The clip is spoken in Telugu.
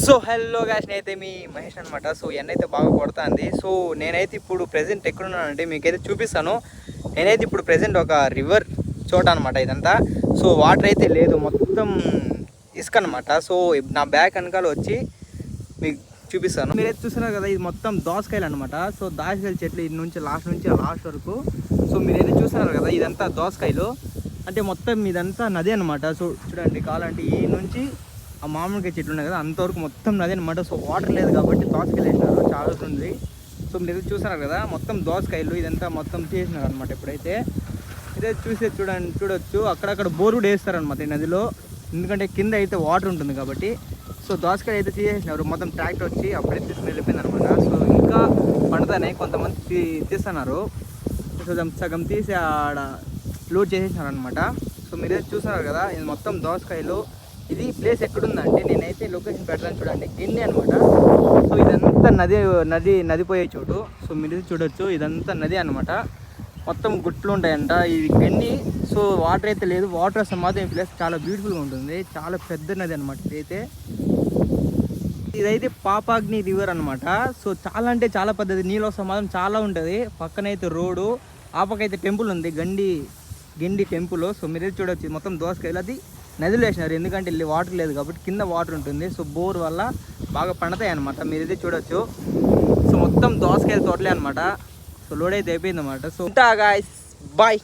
సో హలో గాయ్స్, నేనైతే మీ మహేష్ అనమాట. సో ఎన్నైతే బాగా కొడుతుంది. సో నేనైతే ఇప్పుడు ప్రెజెంట్ ఎక్కడున్నానంటే మీకైతే చూపిస్తాను. నేనైతే ఇప్పుడు ప్రెజెంట్ ఒక రివర్ చోట అనమాట ఇదంతా. సో వాటర్ అయితే లేదు, మొత్తం ఇసుక అనమాట. సో నా బ్యాగ్ వెనకాల వచ్చి మీకు చూపిస్తాను. మీరైతే చూస్తున్నారు కదా, ఇది మొత్తం దోసకాయలు అనమాట. సో దోసకాయల చెట్లు ఇది నుంచి లాస్ట్ వరకు. సో మీరైతే చూస్తున్నారు కదా, ఇదంతా దోసకాయలు. అంటే మొత్తం ఇదంతా నది అనమాట. సో చూడండి, కావాలంటే ఈ నుంచి ఆ మామిడికాయ చెట్లు ఉన్నాయి కదా, అంతవరకు మొత్తం నది అనమాట. సో వాటర్ లేదు కాబట్టి దోసకాయలు వేసినారు, చాలా ఉంది. సో మీరు చూస్తున్నారు కదా, మొత్తం దోసకాయలు ఇదంతా మొత్తం తీసినారు అనమాట. ఇప్పుడైతే ఇదే చూడొచ్చు, అక్కడక్కడ బోరు కూడా వేస్తారనమాట ఈ నదిలో, ఎందుకంటే కింద అయితే వాటర్ ఉంటుంది కాబట్టి. సో దోసకాయలు అయితే తీసేసినారు, మొత్తం ట్రాక్టర్ వచ్చి అప్పుడే తీసుకుని వెళ్ళిపోయింది అనమాట. సో ఇంకా పండుతానే కొంతమంది తీస్తున్నారు. సో సగం తీసి ఆడ లోడ్ చేసేసినారు అనమాట. సో మీరు చూస్తున్నారు కదా, ఇది మొత్తం దోసకాయలు. ఇది ప్లేస్ ఎక్కడుందంటే, నేనైతే లొకేషన్ పెడతాను చూడండి, గిన్నె అనమాట. సో ఇదంతా నది పోయే చోటు. సో మీరు చూడొచ్చు, ఇదంతా నది అనమాట. మొత్తం గుట్లు ఉంటాయంట, ఇది గన్ని. సో వాటర్ అయితే లేదు, వాటర్ వస్తే మాత్రం ఈ ప్లేస్ చాలా బ్యూటిఫుల్గా ఉంటుంది. చాలా పెద్ద నది అనమాట ఇదైతే పాపాగ్ని రివర్ అనమాట. సో చాలా అంటే చాలా పెద్దది, నీళ్ళు వస్తే మాత్రం చాలా ఉంటుంది. పక్కనైతే రోడ్డు, ఆ పక్కైతే టెంపుల్ ఉంది, గండి టెంపుల్. సో మీరు చూడొచ్చు, మొత్తం దోసకాయలు అది నదిలో వేసినారు, ఎందుకంటే వెళ్ళి వాటర్ లేదు కాబట్టి కింద వాటర్ ఉంటుంది. సో బోర్ వల్ల బాగా పండుతాయి అనమాట. మీరైతే చూడొచ్చు. సో మొత్తం దోసకాయల తోటలే అనమాట. సో లోడ్ అయితే అయిపోయింది అనమాట. సో ఉంటా గాయ్స్, బాయ్.